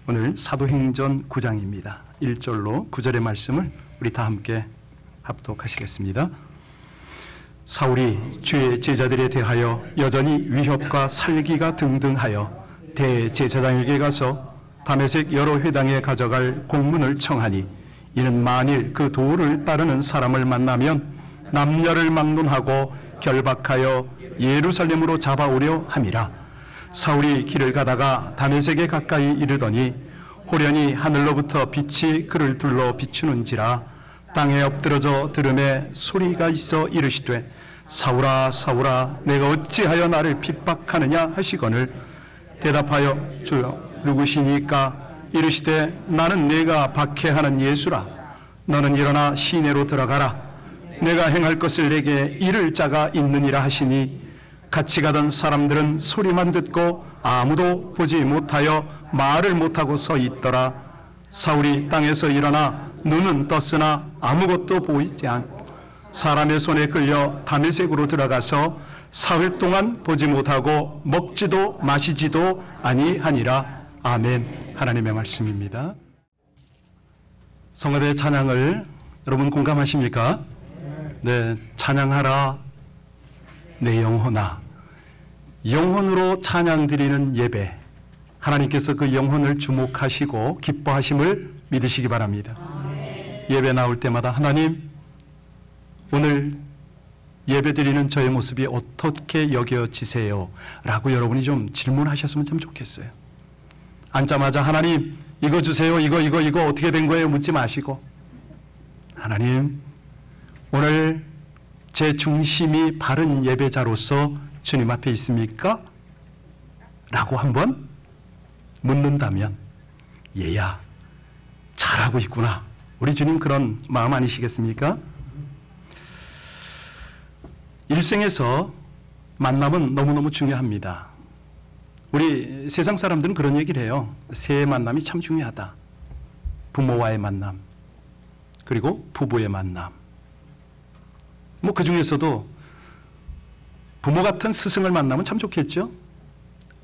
오늘 사도행전 9장입니다. 1절로 9절의 말씀을 우리 다 함께 합독하시겠습니다. 사울이 주의 제자들에 대하여 여전히 위협과 살기가 등등하여 대제사장에게 가서 다메섹 여러 회당에 가져갈 공문을 청하니, 이는 만일 그 도를 따르는 사람을 만나면 남녀를 막론하고 결박하여 예루살렘으로 잡아오려 함이라. 사울이 길을 가다가 다메섹에 가까이 이르더니 호련히 하늘로부터 빛이 그를 둘러 비추는지라. 땅에 엎드러져 들음에 소리가 있어 이르시되, 사울아 사울아 내가 어찌하여 나를 핍박하느냐 하시거늘, 대답하여 주여 누구시니까? 이르시되 나는 네가 박해하는 예수라. 너는 일어나 시내로 들어가라. 내가 행할 것을 내게 이를 자가 있느니라 하시니, 같이 가던 사람들은 소리만 듣고 아무도 보지 못하여 말을 못하고 서 있더라. 사울이 땅에서 일어나 눈은 떴으나 아무것도 보이지 않 사람의 손에 끌려 다메섹으로 들어가서 사흘 동안 보지 못하고 먹지도 마시지도 아니하니라. 아멘. 하나님의 말씀입니다. 성가대 찬양을 여러분 공감하십니까? 네, 찬양하라 내 영혼아. 영혼으로 찬양 드리는 예배, 하나님께서 그 영혼을 주목하시고 기뻐하심을 믿으시기 바랍니다. 예배 나올 때마다 하나님, 오늘 예배 드리는 저의 모습이 어떻게 여겨지세요? 라고 여러분이 좀 질문하셨으면 참 좋겠어요. 앉자마자 하나님 이거 주세요, 이거 어떻게 된 거예요? 묻지 마시고, 하나님 오늘 제 중심이 바른 예배자로서 주님 앞에 있습니까? 라고 한번 묻는다면, 얘야 잘하고 있구나. 우리 주님 그런 마음 아니시겠습니까? 일생에서 만남은 너무너무 중요합니다. 우리 세상 사람들은 그런 얘기를 해요. 새 만남이 참 중요하다. 부모와의 만남, 그리고 부부의 만남. 뭐 그 중에서도 부모 같은 스승을 만나면 참 좋겠죠.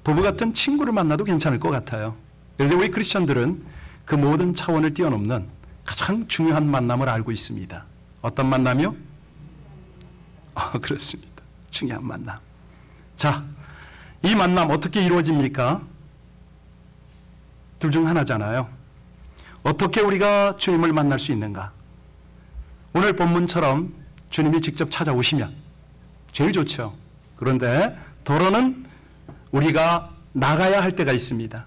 부부 같은 친구를 만나도 괜찮을 것 같아요. 그런데 우리 크리스천들은 그 모든 차원을 뛰어넘는 가장 중요한 만남을 알고 있습니다. 어떤 만남이요? 그렇습니다. 중요한 만남. 자, 이 만남 어떻게 이루어집니까? 둘 중 하나잖아요. 어떻게 우리가 주님을 만날 수 있는가? 오늘 본문처럼 주님이 직접 찾아오시면 제일 좋죠. 그런데 더러는 우리가 나가야 할 때가 있습니다.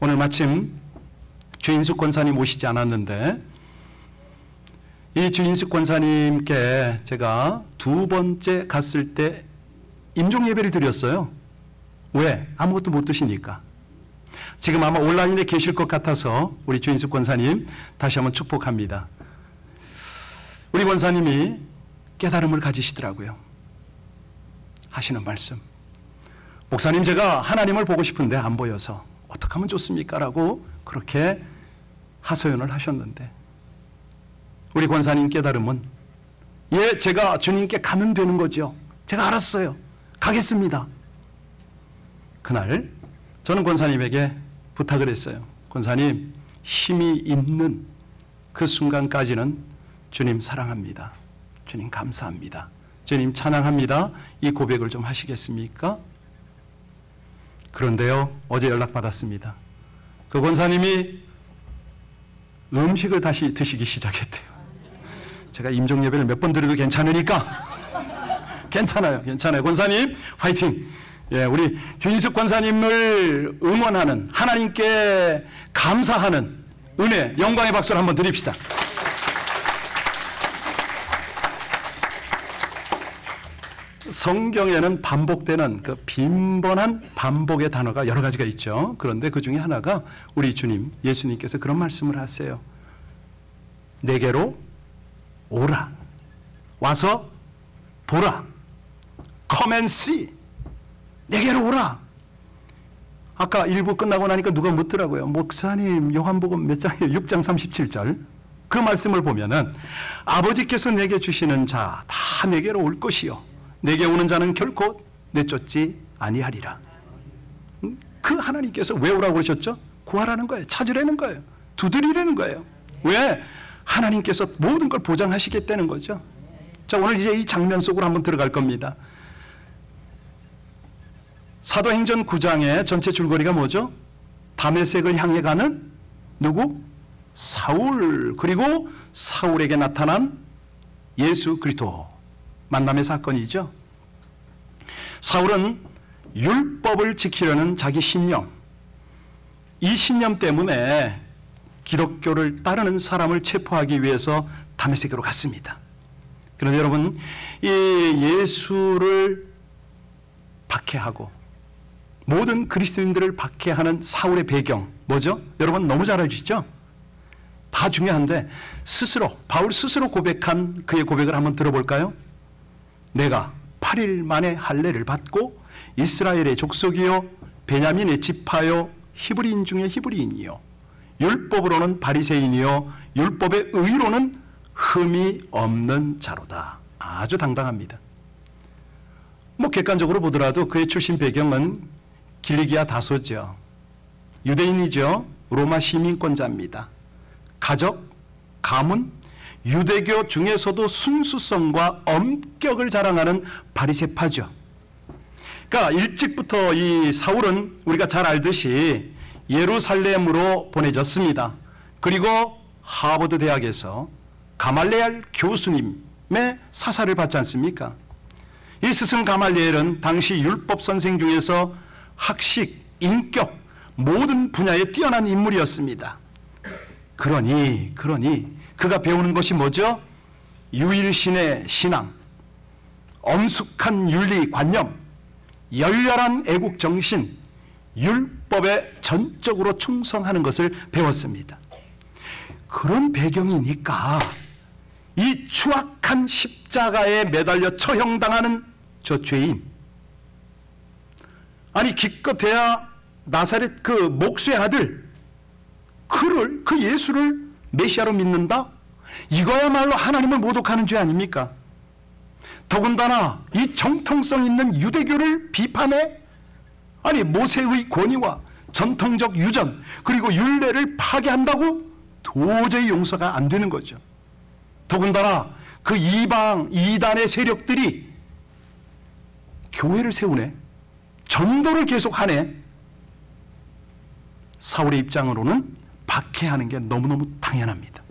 오늘 마침 주인숙 권사님 오시지 않았는데, 이 주인숙 권사님께 제가 두 번째 갔을 때 임종 예배를 드렸어요. 왜? 아무것도 못 드시니까. 지금 아마 온라인에 계실 것 같아서 우리 주인숙 권사님 다시 한번 축복합니다. 우리 권사님이 깨달음을 가지시더라고요. 하시는 말씀, 목사님 제가 하나님을 보고 싶은데 안 보여서 어떻게 하면 좋습니까? 라고 그렇게 하소연을 하셨는데, 우리 권사님 깨달음은, 예, 제가 주님께 가면 되는 거죠. 제가 알았어요. 가겠습니다. 그날 저는 권사님에게 부탁을 했어요. 권사님, 힘이 있는 그 순간까지는 주님 사랑합니다. 주님 감사합니다. 주님 찬양합니다. 이 고백을 좀 하시겠습니까? 그런데요, 어제 연락받았습니다. 그 권사님이 음식을 다시 드시기 시작했대요. 제가 임종 예배를 몇 번 드려도 괜찮으니까 괜찮아요. 권사님 화이팅. 예, 우리 주인숙 권사님을 응원하는, 하나님께 감사하는 은혜, 영광의 박수를 한번 드립시다. 성경에는 반복되는 그 빈번한 반복의 단어가 여러 가지가 있죠. 그런데 그 중에 하나가 우리 주님, 예수님께서 그런 말씀을 하세요. 내게로 오라. 와서 보라. Come and see. 내게로 오라. 아까 1부 끝나고 나니까 누가 묻더라고요. 목사님, 요한복음 몇 장이에요? 6장 37절. 그 말씀을 보면은 아버지께서 내게 주시는 자 다 내게로 올 것이요. 내게 오는 자는 결코 내쫓지 아니하리라. 그 하나님께서 왜 오라고 그러셨죠? 구하라는 거예요. 찾으라는 거예요. 두드리라는 거예요. 왜? 하나님께서 모든 걸 보장하시겠다는 거죠. 자, 오늘 이제 이 장면 속으로 한번 들어갈 겁니다. 사도행전 9장의 전체 줄거리가 뭐죠? 다메섹을 향해 가는 누구? 사울. 그리고 사울에게 나타난 예수 그리스도 만남의 사건이죠. 사울은 율법을 지키려는 자기 신념, 이 신념 때문에 기독교를 따르는 사람을 체포하기 위해서 다메섹으로 갔습니다. 그런데 여러분, 이 예수를 박해하고 모든 그리스도인들을 박해하는 사울의 배경 뭐죠? 여러분 너무 잘 아시죠? 다 중요한데 바울 스스로 고백한 그의 고백을 한번 들어볼까요? 내가 8일 만에 할례를 받고 이스라엘의 족속이요 베냐민의 지파요 히브리인 중에 히브리인이요 율법으로는 바리새인이요 율법의 의로는 흠이 없는 자로다. 아주 당당합니다. 뭐 객관적으로 보더라도 그의 출신 배경은 길리기아 다소죠. 유대인이죠. 로마 시민권자입니다. 가족, 가문, 유대교 중에서도 순수성과 엄격을 자랑하는 바리새파죠. 그러니까 일찍부터 이 사울은 우리가 잘 알듯이 예루살렘으로 보내졌습니다. 그리고 하버드 대학에서 가말레알 교수님의 사사를 받지 않습니까? 이 스승 가말리엘은 당시 율법 선생 중에서 학식, 인격, 모든 분야에 뛰어난 인물이었습니다. 그러니 그가 배우는 것이 뭐죠? 유일신의 신앙, 엄숙한 윤리관념, 열렬한 애국정신, 율법에 전적으로 충성하는 것을 배웠습니다. 그런 배경이니까 이 추악한 십자가에 매달려 처형당하는 저 죄인, 아니 기껏해야 나사렛 그 목수의 아들 그 예수를 메시아로 믿는다? 이거야말로 하나님을 모독하는 죄 아닙니까? 더군다나 이 정통성 있는 유대교를 비판해 아니 모세의 권위와 전통적 유전 그리고 율례를 파괴한다고? 도저히 용서가 안 되는 거죠. 더군다나 그 이단의 세력들이 교회를 세우네, 전도를 계속하네. 사울의 입장으로는 박해하는 게 너무너무 당연합니다.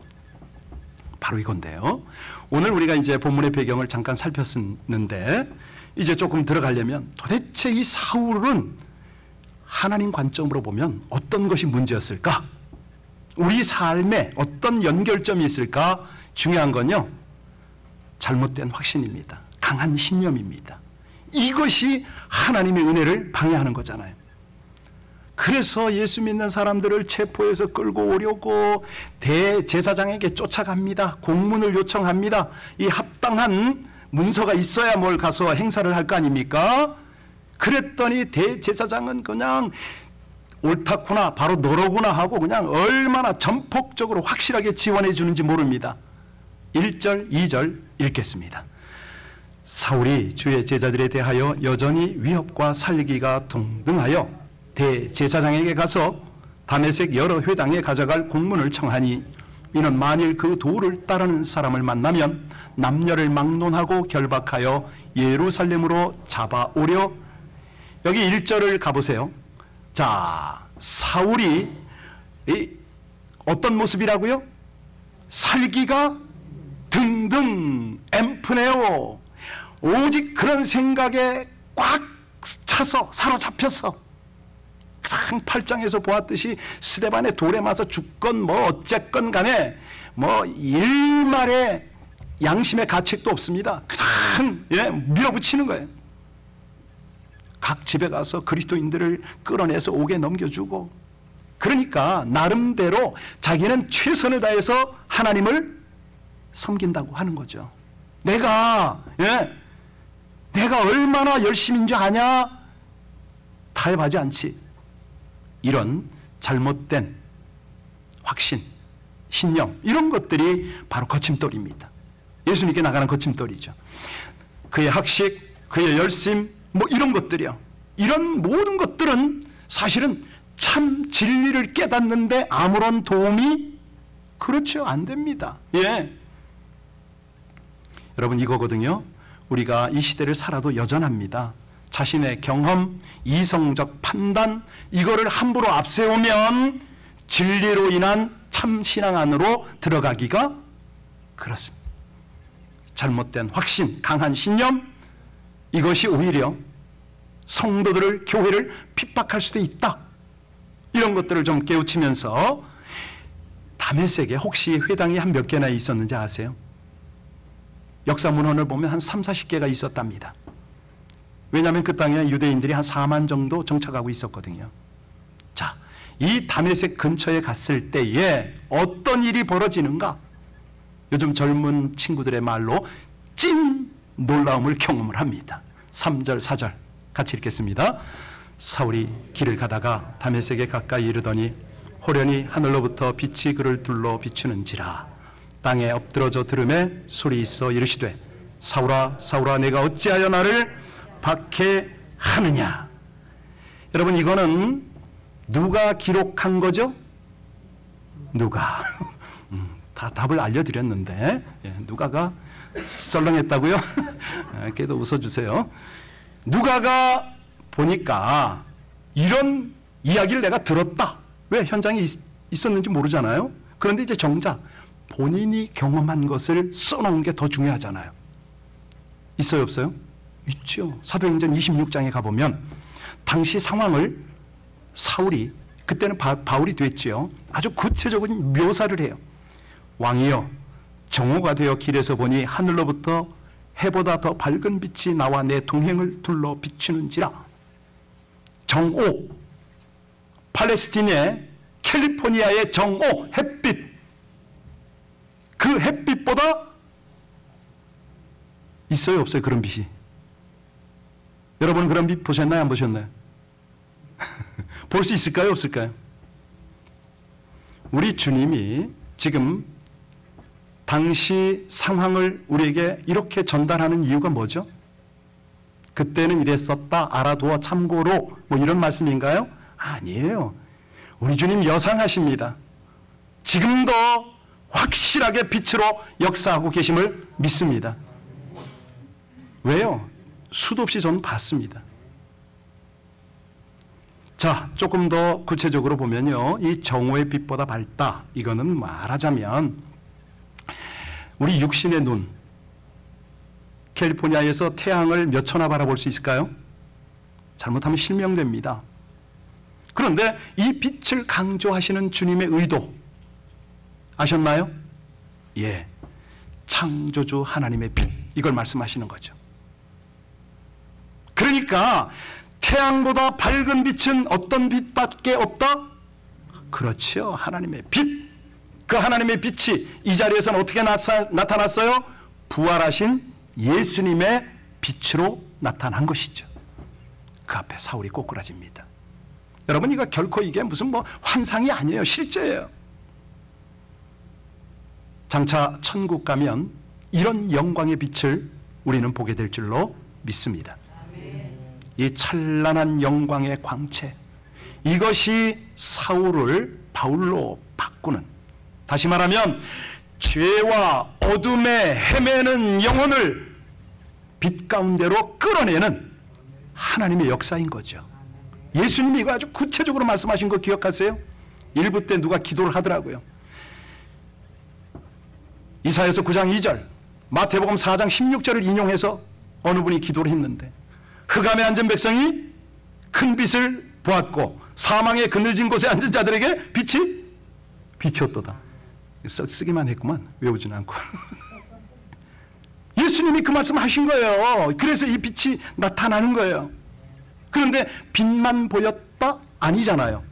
바로 이건데요. 오늘 우리가 이제 본문의 배경을 잠깐 살폈는데 이제 조금 들어가려면 도대체 이 사울은 하나님 관점으로 보면 어떤 것이 문제였을까? 우리 삶에 어떤 연결점이 있을까? 중요한 건요, 잘못된 확신입니다. 강한 신념입니다. 이것이 하나님의 은혜를 방해하는 거잖아요. 그래서 예수 믿는 사람들을 체포해서 끌고 오려고 대제사장에게 쫓아갑니다. 공문을 요청합니다. 이 합당한 문서가 있어야 뭘 가서 행사를 할 거 아닙니까? 그랬더니 대제사장은 그냥 옳다구나, 바로 너로구나 하고 그냥 얼마나 전폭적으로 확실하게 지원해 주는지 모릅니다. 1절, 2절 읽겠습니다. 사울이 주의 제자들에 대하여 여전히 위협과 살리기가 동등하여 대제사장에게 가서 다메섹 여러 회당에 가져갈 공문을 청하니 이는 만일 그 도를 따르는 사람을 만나면 남녀를 막론하고 결박하여 예루살렘으로 잡아오려. 여기 1절을 가보세요. 자, 사울이 어떤 모습이라고요? 살기가 등등 엠프네오, 오직 그런 생각에 꽉 차서 사로잡혔어. 8장에서 보았듯이 스데반의 돌에 맞아 죽건 뭐 어쨌건 간에 뭐 일말의 양심의 가책도 없습니다. 그냥 밀어붙이는 거예요. 각 집에 가서 그리스도인들을 끌어내서 옥에 넘겨주고, 그러니까 나름대로 자기는 최선을 다해서 하나님을 섬긴다고 하는 거죠. 내가 얼마나 열심인 줄 아냐? 타협하지 않지. 이런 잘못된 확신, 신념, 이런 것들이 바로 거침돌입니다. 예수님께 나가는 거침돌이죠. 그의 학식, 그의 열심, 뭐 이런 것들이요. 이런 모든 것들은 사실은 참 진리를 깨닫는데 아무런 도움이 그렇죠. 안 됩니다. 예. 여러분 이거거든요. 우리가 이 시대를 살아도 여전합니다. 자신의 경험, 이성적 판단 이거를 함부로 앞세우면 진리로 인한 참 신앙 안으로 들어가기가 그렇습니다. 잘못된 확신, 강한 신념 이것이 오히려 성도들을, 교회를 핍박할 수도 있다. 이런 것들을 좀 깨우치면서 다메섹에 혹시 회당이 한 몇 개나 있었는지 아세요? 역사 문헌을 보면 한 3, 40개가 있었답니다. 왜냐하면 그 땅에 유대인들이 한 4만 정도 정착하고 있었거든요. 자, 이 다메섹 근처에 갔을 때에 어떤 일이 벌어지는가? 요즘 젊은 친구들의 말로 찐 놀라움을 경험을 합니다. 3절, 4절 같이 읽겠습니다. 사울이 길을 가다가 다메섹에 가까이 이르더니 호련히 하늘로부터 빛이 그를 둘러 비추는지라. 땅에 엎드러져 들음에 소리 있어 이르시되 사울아 사울아 내가 어찌하여 나를 박해하느냐. 여러분 이거는 누가 기록한 거죠? 누가? 다 답을 알려드렸는데 누가가 썰렁했다고요? 그래도 웃어주세요. 누가가 보니까 이런 이야기를 내가 들었다. 왜 현장에 있었는지 모르잖아요. 그런데 이제 정작 본인이 경험한 것을 써놓은 게 더 중요하잖아요. 있어요 없어요? 있죠. 사도행전 26장에 가보면 당시 상황을 사울이 그때는 바울이 됐지요. 아주 구체적인 묘사를 해요. 왕이여 정오가 되어 길에서 보니 하늘로부터 해보다 더 밝은 빛이 나와 내 동행을 둘러 비추는지라. 정오, 팔레스틴의 캘리포니아의 정오, 햇빛. 그 햇빛보다 있어요 없어요 그런 빛이? 여러분은 그런 빛 보셨나요 안 보셨나요? 볼 수 있을까요 없을까요? 우리 주님이 지금 당시 상황을 우리에게 이렇게 전달하는 이유가 뭐죠? 그때는 이랬었다 알아두어 참고로 뭐 이런 말씀인가요? 아니에요. 우리 주님 여상하십니다. 지금도 확실하게 빛으로 역사하고 계심을 믿습니다. 왜요? 수도 없이 저는 봤습니다. 자, 조금 더 구체적으로 보면요. 이 정오의 빛보다 밝다. 이거는 말하자면 우리 육신의 눈, 캘리포니아에서 태양을 몇 초나 바라볼 수 있을까요? 잘못하면 실명됩니다. 그런데 이 빛을 강조하시는 주님의 의도 아셨나요? 예, 창조주 하나님의 빛 이걸 말씀하시는 거죠. 그러니까 태양보다 밝은 빛은 어떤 빛밖에 없다? 그렇죠. 하나님의 빛. 그 하나님의 빛이 이 자리에서는 어떻게 나타났어요? 부활하신 예수님의 빛으로 나타난 것이죠. 그 앞에 사울이 꼬꾸라집니다. 여러분 이거 결코 이게 무슨 뭐 환상이 아니에요. 실제예요. 장차 천국 가면 이런 영광의 빛을 우리는 보게 될 줄로 믿습니다. 이 찬란한 영광의 광채, 이것이 사울을 바울로 바꾸는, 다시 말하면 죄와 어둠에 헤매는 영혼을 빛 가운데로 끌어내는 하나님의 역사인 거죠. 예수님이 이거 아주 구체적으로 말씀하신 거 기억하세요? 일부 때 누가 기도를 하더라고요. 이사야서 9장 2절, 마태복음 4장 16절을 인용해서 어느 분이 기도를 했는데 흑암에 앉은 백성이 큰 빛을 보았고 사망의 그늘진 곳에 앉은 자들에게 빛이 비쳤도다. 쓰기만 했구만. 외우지는 않고. 예수님이 그 말씀 하신 거예요. 그래서 이 빛이 나타나는 거예요. 그런데 빛만 보였다? 아니잖아요.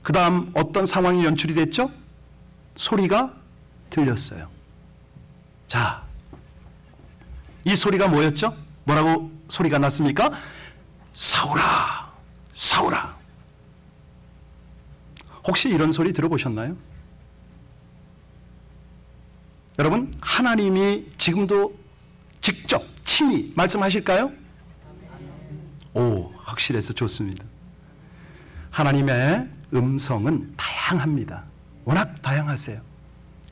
그 다음 어떤 상황이 연출이 됐죠? 소리가 들렸어요. 자, 이 소리가 뭐였죠? 뭐라고 소리가 났습니까? 사울아, 사울아. 혹시 이런 소리 들어보셨나요? 여러분, 하나님이 지금도 직접 친히 말씀하실까요? 오, 확실해서 좋습니다. 하나님의 음성은 다양합니다. 워낙 다양하세요.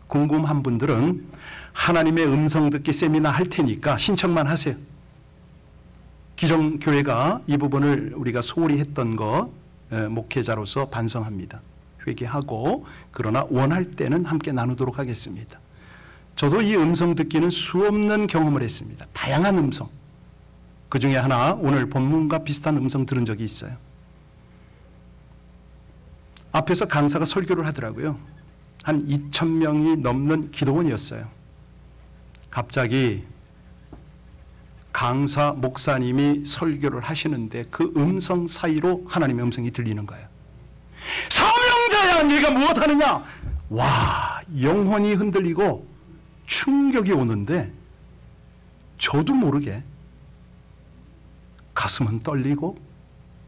궁금한 분들은 하나님의 음성 듣기 세미나 할 테니까 신청만 하세요. 기정교회가 이 부분을 우리가 소홀히 했던 거 목회자로서 반성합니다. 회개하고 그러나 원할 때는 함께 나누도록 하겠습니다. 저도 이 음성 듣기는 수없는 경험을 했습니다. 다양한 음성. 그 중에 하나 오늘 본문과 비슷한 음성 들은 적이 있어요. 앞에서 강사가 설교를 하더라고요. 한 2,000명이 넘는 기도원이었어요. 갑자기 강사 목사님이 설교를 하시는데 그 음성 사이로 하나님의 음성이 들리는 거예요. 사명자야, 네가 무엇하느냐? 와, 영혼이 흔들리고 충격이 오는데 저도 모르게 가슴은 떨리고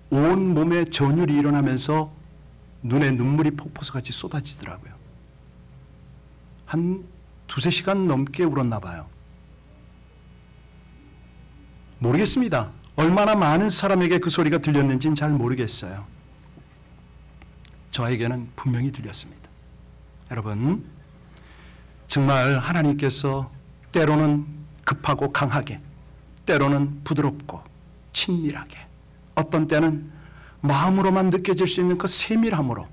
온 몸에 전율이 일어나면서 눈에 눈물이 폭포수같이 쏟아지더라고요. 한 2-3시간 넘게 울었나 봐요. 모르겠습니다. 얼마나 많은 사람에게 그 소리가 들렸는지는 잘 모르겠어요. 저에게는 분명히 들렸습니다. 여러분, 정말 하나님께서 때로는 급하고 강하게, 때로는 부드럽고 친밀하게, 어떤 때는 마음으로만 느껴질 수 있는 그 세밀함으로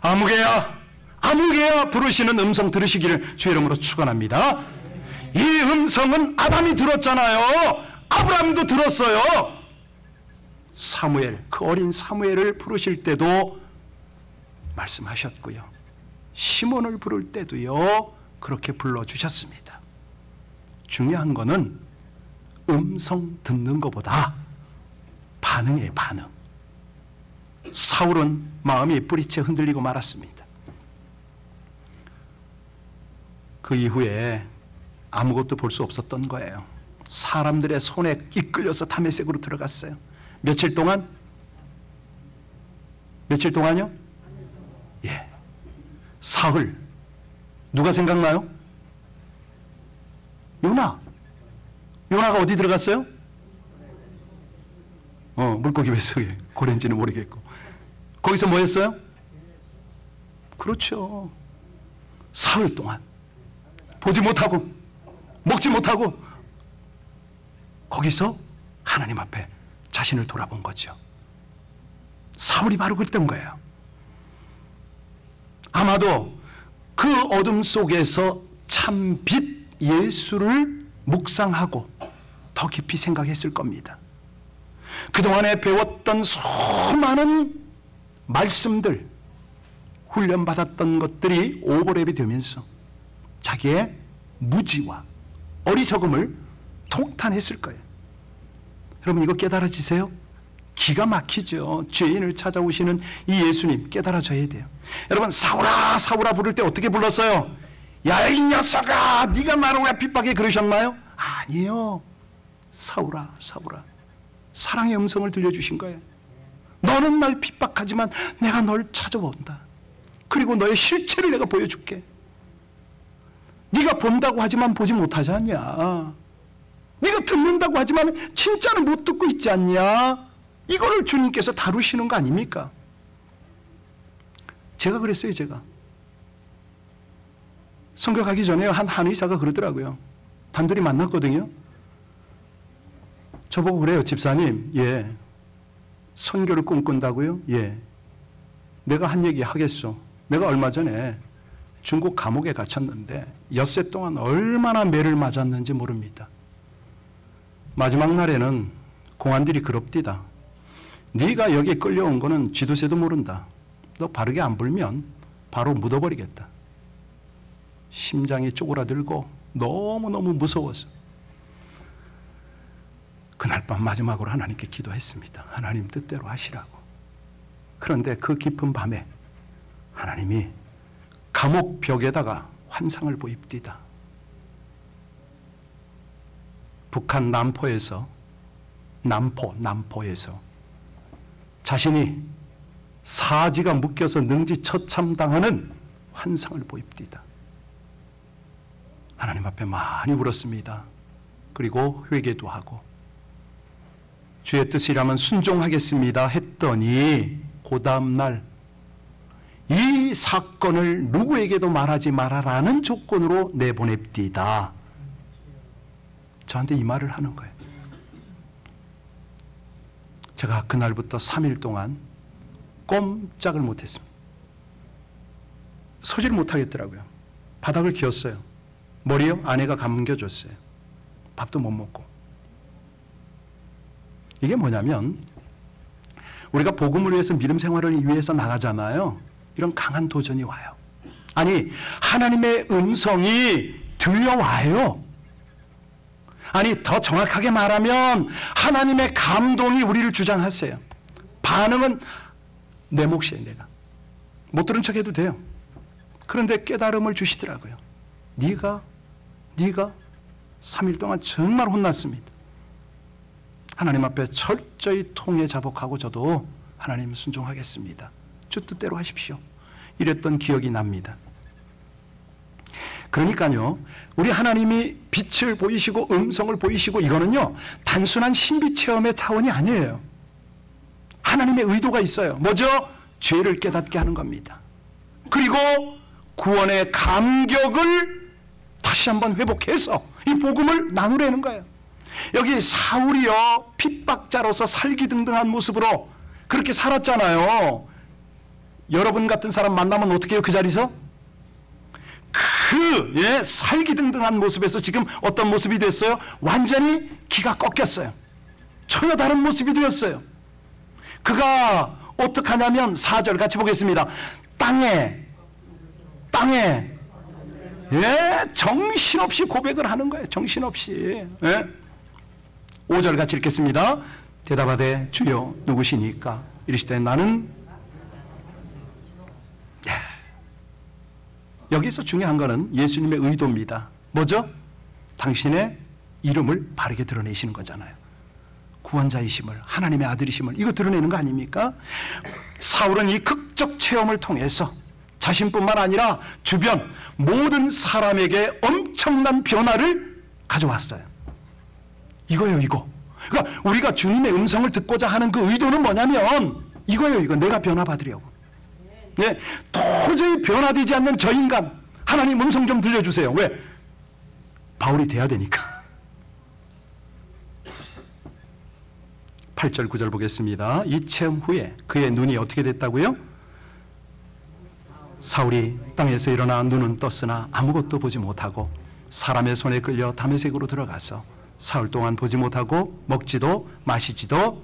아무개야, 아무개야 부르시는 음성 들으시기를 주 이름으로 축원합니다. 이 음성은 아담이 들었잖아요. 아브라함도 들었어요. 사무엘, 그 어린 사무엘을 부르실 때도 말씀하셨고요. 시몬을 부를 때도요, 그렇게 불러주셨습니다. 중요한 거는 음성 듣는 것보다 반응이에요, 반응. 사울은 마음이 뿌리채 흔들리고 말았습니다. 그 이후에 아무것도 볼 수 없었던 거예요. 사람들의 손에 이끌려서 다메섹으로 들어갔어요. 며칠 동안? 며칠 동안요? 예. 사흘. 누가 생각나요? 요나. 요나가 어디 들어갔어요? 물고기 뱃속에. 고래인지는 모르겠고. 거기서 뭐 했어요? 그렇죠. 사흘 동안 보지 못하고 먹지 못하고 거기서 하나님 앞에 자신을 돌아본 거죠. 사울이 바로 그랬던 거예요. 아마도 그 어둠 속에서 참 빛 예수를 묵상하고 더 깊이 생각했을 겁니다. 그동안에 배웠던 수많은 말씀들, 훈련받았던 것들이 오버랩이 되면서 자기의 무지와 어리석음을 통탄했을 거예요. 여러분, 이거 깨달아지세요? 기가 막히죠. 죄인을 찾아오시는 이 예수님 깨달아져야 돼요. 여러분, 사울아 사울아 부를 때 어떻게 불렀어요? 야, 이 녀석아, 네가 나를 왜 핍박해 그러셨나요? 아니요. 사울아 사울아, 사랑의 음성을 들려주신 거예요. 너는 날 핍박하지만 내가 널 찾아온다. 그리고 너의 실체를 내가 보여줄게. 네가 본다고 하지만 보지 못하지 않냐? 네가 듣는다고 하지만 진짜는 못 듣고 있지 않냐? 이거를 주님께서 다루시는 거 아닙니까? 제가 그랬어요. 제가 선교 가기 전에 한 한의사가 그러더라고요. 단둘이 만났거든요. 저보고 그래요. 집사님, 예, 선교를 꿈꾼다고요? 예. 내가 한 얘기 하겠소. 내가 얼마 전에 중국 감옥에 갇혔는데 엿새 동안 얼마나 매를 맞았는지 모릅니다. 마지막 날에는 공안들이 그럽디다. 네가 여기 끌려온 거는 쥐도새도 모른다. 너 바르게 안 불면 바로 묻어버리겠다. 심장이 쪼그라들고 너무너무 무서워서 그날 밤 마지막으로 하나님께 기도했습니다. 하나님 뜻대로 하시라고. 그런데 그 깊은 밤에 하나님이 감옥 벽에다가 환상을 보입디다. 북한 남포에서 자신이 사지가 묶여서 능지처참당하는 환상을 보입디다. 하나님 앞에 많이 울었습니다. 그리고 회개도 하고 주의 뜻이라면 순종하겠습니다 했더니 그 그 다음날 이 사건을 누구에게도 말하지 말아라는 조건으로 내보냅디다. 저한테 이 말을 하는 거예요. 제가 그날부터 3일 동안 꼼짝을 못했습니다. 서지를 못하겠더라고요. 바닥을 기었어요. 머리요? 아내가 감겨줬어요. 밥도 못 먹고. 이게 뭐냐면 우리가 복음을 위해서 믿음 생활을 위해서 나가잖아요. 이런 강한 도전이 와요. 아니 하나님의 음성이 들려와요. 아니 더 정확하게 말하면 하나님의 감동이 우리를 주장하세요. 반응은 내 몫이에요. 내가 못 들은 척 해도 돼요. 그런데 깨달음을 주시더라고요. 네가 3일 동안 정말 혼났습니다. 하나님 앞에 철저히 통해 자복하고 저도 하나님 순종하겠습니다. 주 뜻대로 하십시오. 이랬던 기억이 납니다. 그러니까요, 우리 하나님이 빛을 보이시고 음성을 보이시고 이거는요, 단순한 신비 체험의 차원이 아니에요. 하나님의 의도가 있어요. 뭐죠? 죄를 깨닫게 하는 겁니다. 그리고 구원의 감격을 다시 한번 회복해서 이 복음을 나누려는 거예요. 여기 사울이요, 핍박자로서 살기등등한 모습으로 그렇게 살았잖아요. 여러분 같은 사람 만나면 어떻게 해요? 그 자리에서? 살기등등한 모습에서 지금 어떤 모습이 됐어요? 완전히 기가 꺾였어요. 전혀 다른 모습이 되었어요. 그가 어떻게 하냐면 4절 같이 보겠습니다. 땅에 정신없이 고백을 하는 거예요. 정신없이. 5절 같이 읽겠습니다. 대답하되 주여 누구시니까? 이르시되 나는. 여기서 중요한 것은 예수님의 의도입니다. 뭐죠? 당신의 이름을 바르게 드러내시는 거잖아요. 구원자이심을, 하나님의 아들이심을 이거 드러내는 거 아닙니까? 사울은 이 극적 체험을 통해서 자신뿐만 아니라 주변 모든 사람에게 엄청난 변화를 가져왔어요. 이거예요, 이거. 그러니까 우리가 주님의 음성을 듣고자 하는 그 의도는 뭐냐면 이거예요, 이거. 내가 변화받으려고. 네, 도저히 변화되지 않는 저 인간, 하나님 음성 좀 들려주세요. 왜? 바울이 돼야 되니까. 8절 9절 보겠습니다. 이 체험 후에 그의 눈이 어떻게 됐다고요? 사울이 땅에서 일어나 눈은 떴으나 아무것도 보지 못하고 사람의 손에 끌려 다메섹으로 들어가서 사흘 동안 보지 못하고 먹지도 마시지도,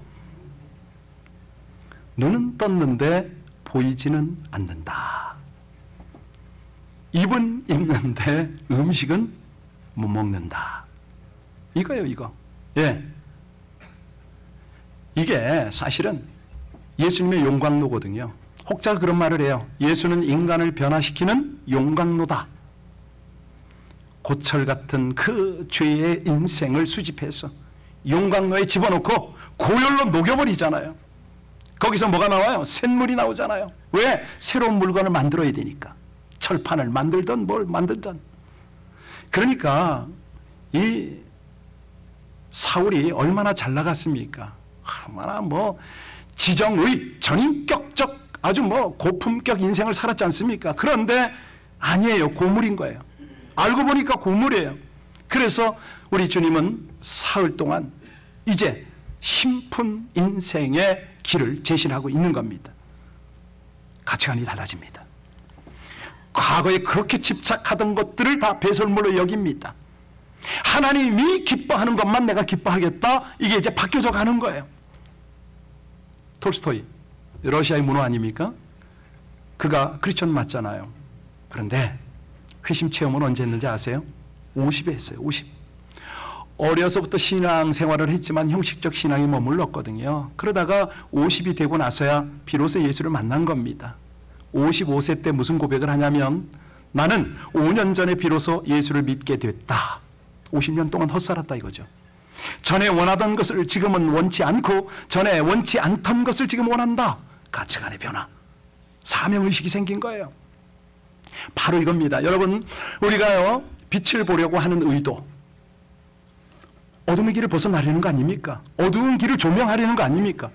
눈은 떴는데 보이지는 않는다. 입은 입는데 음식은 못 먹는다. 이거예요, 이거. 예. 이게 사실은 예수님의 용광로거든요. 혹자가 그런 말을 해요. 예수는 인간을 변화시키는 용광로다. 고철 같은 그 죄의 인생을 수집해서 용광로에 집어넣고 고열로 녹여버리잖아요. 거기서 뭐가 나와요? 샘물이 나오잖아요. 왜? 새로운 물건을 만들어야 되니까. 철판을 만들든 뭘 만들든. 그러니까 이 사울이 얼마나 잘 나갔습니까? 얼마나 지정의 전인격적 아주 고품격 인생을 살았지 않습니까? 그런데 아니에요. 고물인 거예요. 알고 보니까 고물이에요. 그래서 우리 주님은 사흘 동안 이제 신품 인생의 길을 제시하고 있는 겁니다. 가치관이 달라집니다. 과거에 그렇게 집착하던 것들을 다 배설물로 여깁니다. 하나님이 기뻐하는 것만 내가 기뻐하겠다. 이게 이제 바뀌어져 가는 거예요. 톨스토이, 러시아의 문호 아닙니까? 그가 크리스천 맞잖아요. 그런데 회심 체험은 언제 했는지 아세요? 50에 했어요. 50. 어려서부터 신앙 생활을 했지만 형식적 신앙에 머물렀거든요. 그러다가 50이 되고 나서야 비로소 예수를 만난 겁니다. 55세 때 무슨 고백을 하냐면 나는 5년 전에 비로소 예수를 믿게 됐다. 50년 동안 헛살았다 이거죠. 전에 원하던 것을 지금은 원치 않고 전에 원치 않던 것을 지금 원한다. 가치관의 변화, 사명의식이 생긴 거예요. 바로 이겁니다. 여러분, 우리가요 빛을 보려고 하는 의도, 어둠의 길을 벗어나려는 거 아닙니까? 어두운 길을 조명하려는 거 아닙니까?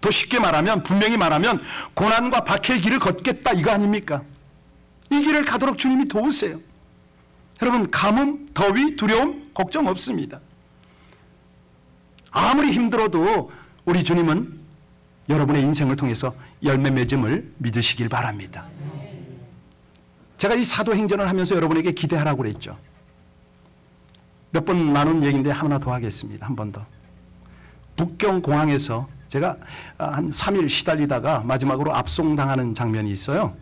더 쉽게 말하면, 분명히 말하면 고난과 박해의 길을 걷겠다 이거 아닙니까? 이 길을 가도록 주님이 도우세요. 여러분, 가뭄, 더위, 두려움, 걱정 없습니다. 아무리 힘들어도 우리 주님은 여러분의 인생을 통해서 열매 맺음을 믿으시길 바랍니다. 제가 이 사도행전을 하면서 여러분에게 기대하라고 그랬죠. 몇 번 나눈 얘기인데 하나 더 하겠습니다. 한 번 더. 북경공항에서 제가 한 3일 시달리다가 마지막으로 압송당하는 장면이 있어요.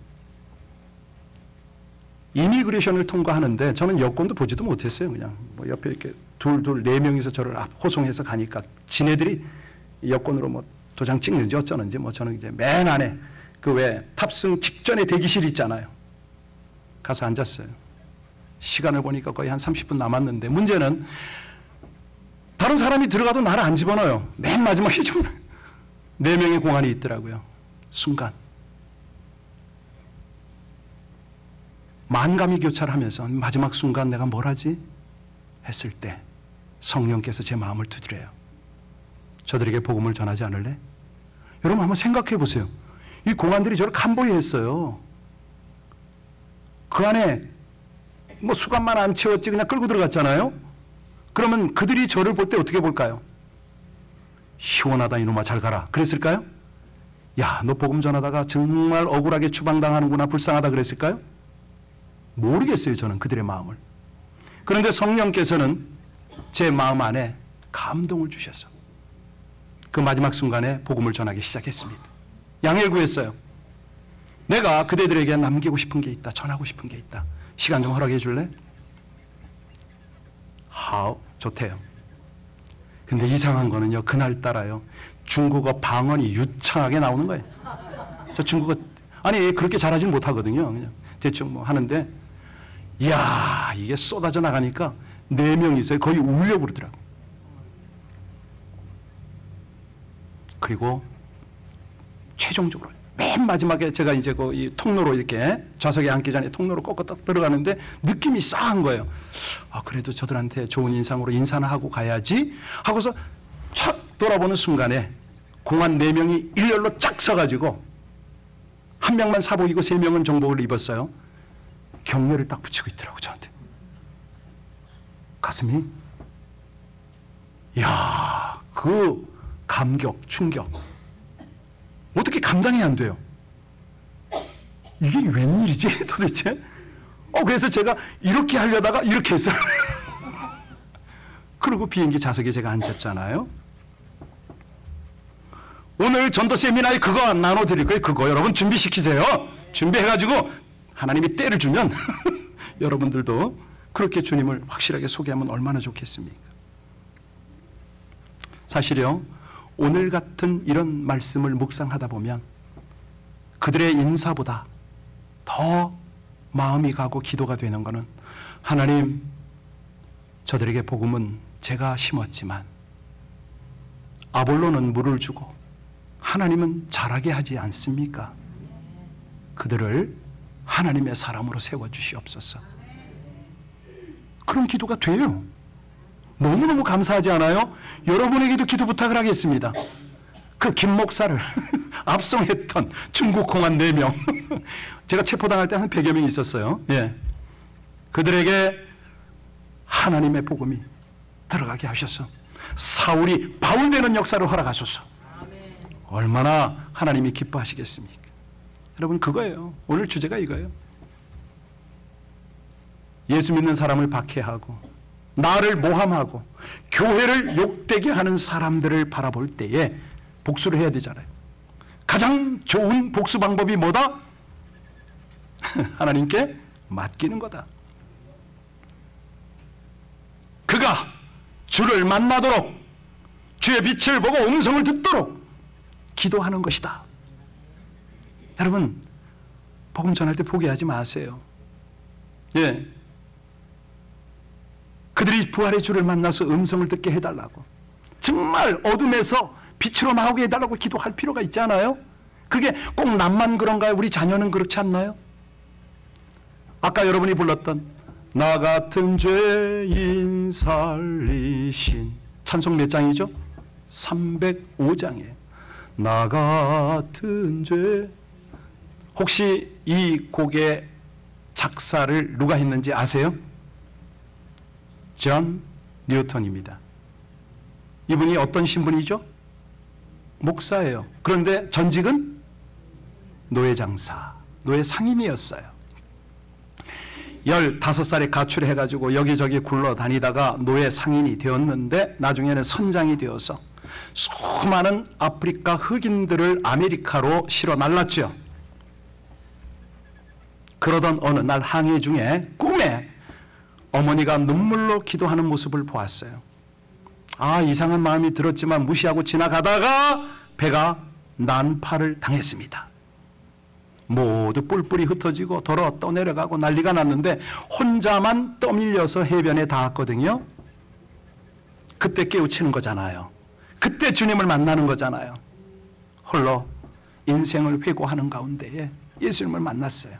이미그레이션을 통과하는데 저는 여권도 보지도 못했어요. 그냥 뭐 옆에 이렇게 네 명이서 저를 호송해서 가니까 지네들이 여권으로 뭐 도장 찍는지 어쩌는지 뭐 저는 이제 맨 안에 그 왜 탑승 직전에 대기실 있잖아요. 가서 앉았어요. 시간을 보니까 거의 한 30분 남았는데 문제는 다른 사람이 들어가도 나를 안 집어넣어요. 맨 마지막에 좀 4명의 공안이 있더라고요. 순간 만감이 교차하면서 마지막 순간 내가 뭘 하지? 했을 때 성령께서 제 마음을 두드려요. 저들에게 복음을 전하지 않을래? 여러분 한번 생각해 보세요. 이 공안들이 저를 간보이했어요. 그 안에 뭐 수갑만 안 채웠지 그냥 끌고 들어갔잖아요. 그러면 그들이 저를 볼 때 어떻게 볼까요? 시원하다 이놈아 잘 가라 그랬을까요? 야, 너 복음 전하다가 정말 억울하게 추방당하는구나 불쌍하다 그랬을까요? 모르겠어요. 저는 그들의 마음을. 그런데 성령께서는 제 마음 안에 감동을 주셔서 그 마지막 순간에 복음을 전하기 시작했습니다. 양해를 구했어요. 내가 그대들에게 남기고 싶은 게 있다. 전하고 싶은 게 있다. 시간 좀 허락해 줄래? 좋대요. 근데 이상한 거는요. 그날따라요. 중국어 방언이 유창하게 나오는 거예요. 저 중국어 아니 그렇게 잘하지는 못하거든요. 그냥 대충 뭐 하는데 이야 이게 쏟아져 나가니까 4명이서 거의 울려고 그러더라고요. 그리고 최종적으로 맨 마지막에 제가 이제 이 통로로 이렇게 좌석에 앉기 전에 통로로 꺾어 딱 들어가는데 느낌이 싸한 거예요. 그래도 저들한테 좋은 인상으로 인사나 하고 가야지 하고서 착 돌아보는 순간에 공안 4명이 일렬로 쫙 서가지고 한 명만 사복이고 3명은 정복을 입었어요. 경례를 딱 붙이고 있더라고 저한테. 가슴이 이야 그 감격, 충격 어떻게 감당이 안 돼요. 이게 웬일이지 도대체? 그래서 제가 이렇게 하려다가 이렇게 했어요. 그리고 비행기 좌석에 제가 앉았잖아요. 오늘 전도 세미나에 그거 나눠드릴 거예요. 그거 여러분 준비시키세요. 준비해가지고 하나님이 때를 주면 여러분들도 그렇게 주님을 확실하게 소개하면 얼마나 좋겠습니까? 사실요. 오늘 같은 이런 말씀을 묵상하다 보면 그들의 인사보다 더 마음이 가고 기도가 되는 것은 하나님 저들에게 복음은 제가 심었지만 아볼로는 물을 주고 하나님은 자라게 하지 않습니까? 그들을 하나님의 사람으로 세워주시옵소서. 그런 기도가 돼요. 너무너무 감사하지 않아요? 여러분에게도 기도 부탁을 하겠습니다. 그 김 목사를 압송했던 중국 공안 4명 제가 체포당할 때 한 100여 명 있었어요. 예. 그들에게 하나님의 복음이 들어가게 하셔서 사울이 바울 되는 역사를 허락하소서. 얼마나 하나님이 기뻐하시겠습니까? 여러분 그거예요. 오늘 주제가 이거예요. 예수 믿는 사람을 박해하고 나를 모함하고 교회를 욕되게 하는 사람들을 바라볼 때에 복수를 해야 되잖아요. 가장 좋은 복수 방법이 뭐다? 하나님께 맡기는 거다. 그가 주를 만나도록 주의 빛을 보고 음성을 듣도록 기도하는 것이다. 여러분 복음 전할 때 포기하지 마세요. 예. 그들이 부활의 주를 만나서 음성을 듣게 해달라고 정말 어둠에서 빛으로 나오게 해달라고 기도할 필요가 있지 않아요? 그게 꼭 남만 그런가요? 우리 자녀는 그렇지 않나요? 아까 여러분이 불렀던 나 같은 죄인 살리신 찬송 몇 장이죠? 305장이에요. 나 같은 죄. 혹시 이 곡의 작사를 누가 했는지 아세요? 존 뉴턴입니다. 이분이 어떤 신분이죠? 목사예요. 그런데 전직은 노예장사, 노예 상인이었어요. 15살에 가출해가지고 여기저기 굴러다니다가 노예 상인이 되었는데 나중에는 선장이 되어서 수많은 아프리카 흑인들을 아메리카로 실어 날랐죠. 그러던 어느 날 항해 중에 꿈에 어머니가 눈물로 기도하는 모습을 보았어요. 아, 이상한 마음이 들었지만 무시하고 지나가다가 배가 난파를 당했습니다. 모두 뿔뿔이 흩어지고 더러 떠내려가고 난리가 났는데 혼자만 떠밀려서 해변에 닿았거든요. 그때 깨우치는 거잖아요. 그때 주님을 만나는 거잖아요. 홀로 인생을 회고하는 가운데에 예수님을 만났어요.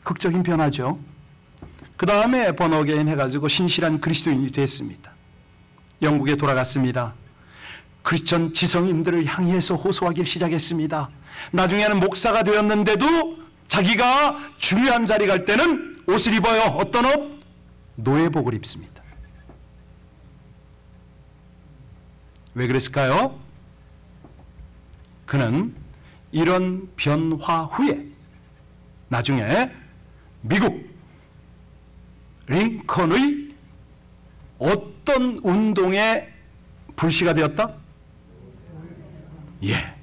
극적인 변화죠. 그 다음에 번어게인 해가지고 신실한 그리스도인이 됐습니다. 영국에 돌아갔습니다. 크리스천 지성인들을 향해서 호소하기 시작했습니다. 나중에는 목사가 되었는데도 자기가 중요한 자리 갈 때는 옷을 입어요. 어떤 옷? 노예복을 입습니다. 왜 그랬을까요? 그는 이런 변화 후에 나중에 미국 링컨의 어떤 운동에 불씨가 되었다? 예.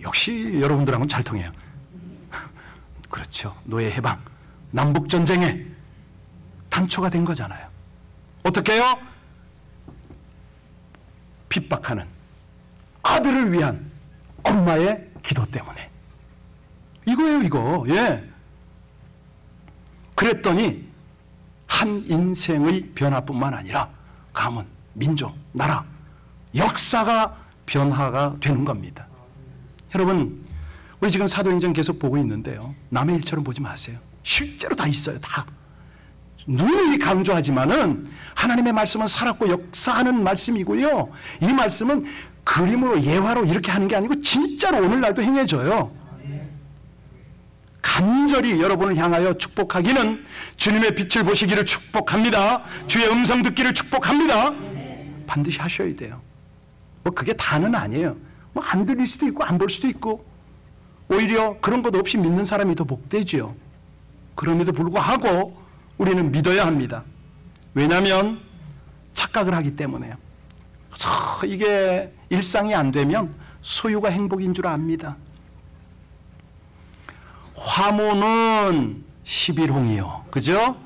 역시 여러분들하고는 잘 통해요. 그렇죠. 노예 해방, 남북전쟁에 단초가 된 거잖아요. 어떻게 해요? 핍박하는 아들을 위한 엄마의 기도 때문에. 이거예요, 이거. 예. 그랬더니 한 인생의 변화뿐만 아니라 가문, 민족, 나라, 역사가 변화가 되는 겁니다. 여러분, 우리 지금 사도행전 계속 보고 있는데요. 남의 일처럼 보지 마세요. 실제로 다 있어요. 다. 누누이 강조하지만은 하나님의 말씀은 살았고 역사하는 말씀이고요. 이 말씀은 그림으로 예화로 이렇게 하는 게 아니고 진짜로 오늘날도 행해져요. 간절히 여러분을 향하여 축복하기는 주님의 빛을 보시기를 축복합니다. 주의 음성 듣기를 축복합니다. 반드시 하셔야 돼요. 뭐 그게 다는 아니에요. 뭐 안 들릴 수도 있고 안 볼 수도 있고 오히려 그런 것 없이 믿는 사람이 더 복되지요. 그럼에도 불구하고 우리는 믿어야 합니다. 왜냐하면 착각을 하기 때문에요. 이게 일상이 안 되면 소유가 행복인 줄 압니다. 화모는 11홍이요. 그죠?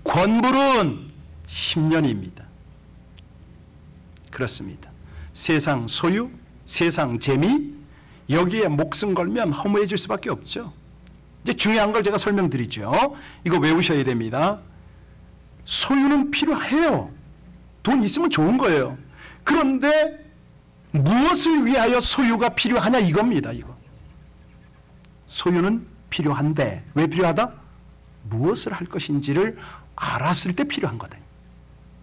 권불은 10년입니다. 그렇습니다. 세상 소유, 세상 재미, 여기에 목숨 걸면 허무해질 수밖에 없죠. 이제 중요한 걸 제가 설명드리죠. 이거 외우셔야 됩니다. 소유는 필요해요. 돈 있으면 좋은 거예요. 그런데 무엇을 위하여 소유가 필요하냐 이겁니다. 이거. 소유는 필요한데 왜 필요하다? 무엇을 할 것인지를 알았을 때 필요한 거다.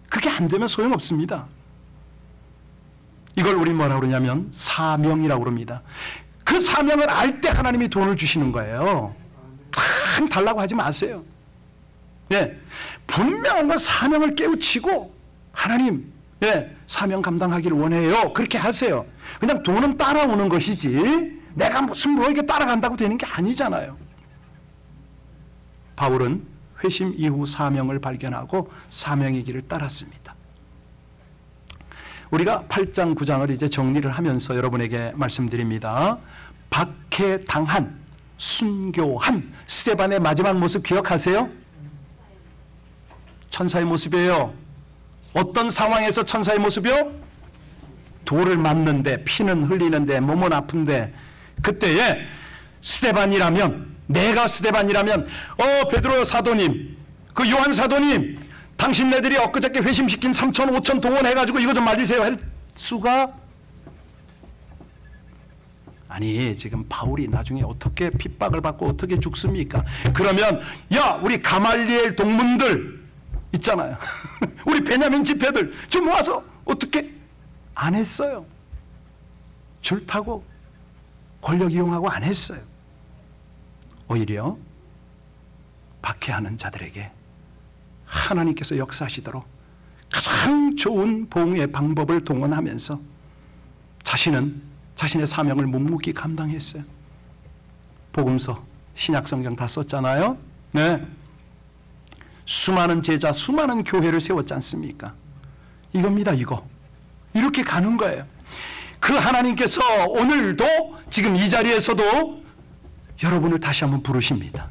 그게 안 되면 소용없습니다. 이걸 우리 뭐라고 그러냐면 사명이라고 그럽니다. 그 사명을 알 때 하나님이 돈을 주시는 거예요. 큰 달라고 하지 마세요. 예, 분명한 건 사명을 깨우치고 하나님, 예, 사명 감당하기를 원해요. 그렇게 하세요. 그냥 돈은 따라오는 것이지 내가 무슨 뭐 이게 따라간다고 되는 게 아니잖아요. 바울은 회심 이후 사명을 발견하고 사명의 길을 따랐습니다. 우리가 8장 9장을 이제 정리를 하면서 여러분에게 말씀드립니다. 박해당한 순교한 스데반의 마지막 모습 기억하세요? 천사의 모습이에요. 어떤 상황에서 천사의 모습이요? 돌을 맞는데 피는 흘리는데 몸은 아픈데 그때에 스데반이라면 내가 스데반이라면 베드로 사도님 그 요한 사도님 당신네들이 엊그저께 회심시킨 3천 5천 동원해가지고 이거 좀 말리세요 할 수가 아니 지금 바울이 나중에 어떻게 핍박을 받고 어떻게 죽습니까? 그러면 야 우리 가말리엘 동문들 있잖아요. 우리 베냐민 집회들 좀 모아서 어떻게 안 했어요. 줄타고 권력 이용하고 안 했어요. 오히려 박해하는 자들에게 하나님께서 역사하시도록 가장 좋은 보응의 방법을 동원하면서 자신은 자신의 사명을 묵묵히 감당했어요. 복음서, 신약성경 다 썼잖아요. 네. 수많은 제자, 수많은 교회를 세웠지 않습니까? 이겁니다, 이거. 이렇게 가는 거예요. 그 하나님께서 오늘도 지금 이 자리에서도 여러분을 다시 한번 부르십니다.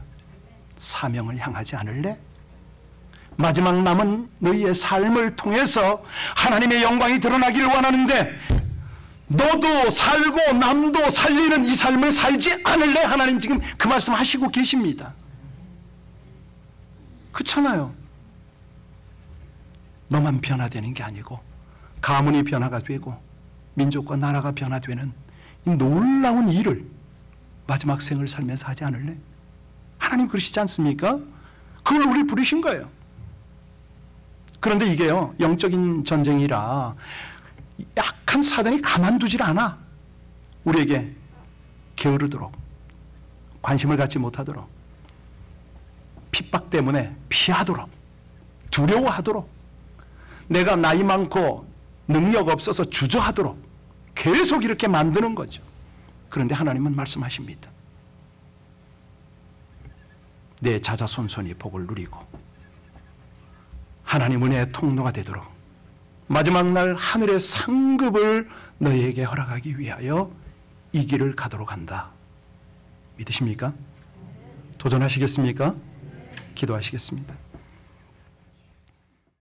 사명을 향하지 않을래? 마지막 남은 너희의 삶을 통해서 하나님의 영광이 드러나기를 원하는데 너도 살고 남도 살리는 이 삶을 살지 않을래? 하나님 지금 그 말씀 하시고 계십니다. 그렇잖아요. 너만 변화되는 게 아니고 가문이 변화가 되고 민족과 나라가 변화되는 이 놀라운 일을 마지막 생을 살면서 하지 않을래? 하나님 그러시지 않습니까? 그걸 우리 부르신 거예요. 그런데 이게요, 영적인 전쟁이라 약한 사단이 가만두질 않아. 우리에게 게으르도록, 관심을 갖지 못하도록, 핍박 때문에 피하도록, 두려워하도록, 내가 나이 많고 능력 없어서 주저하도록 계속 이렇게 만드는 거죠. 그런데 하나님은 말씀하십니다. 내 자자손손이 복을 누리고 하나님 은혜의 통로가 되도록 마지막 날 하늘의 상급을 너희에게 허락하기 위하여 이 길을 가도록 한다. 믿으십니까? 도전하시겠습니까? 기도하시겠습니다.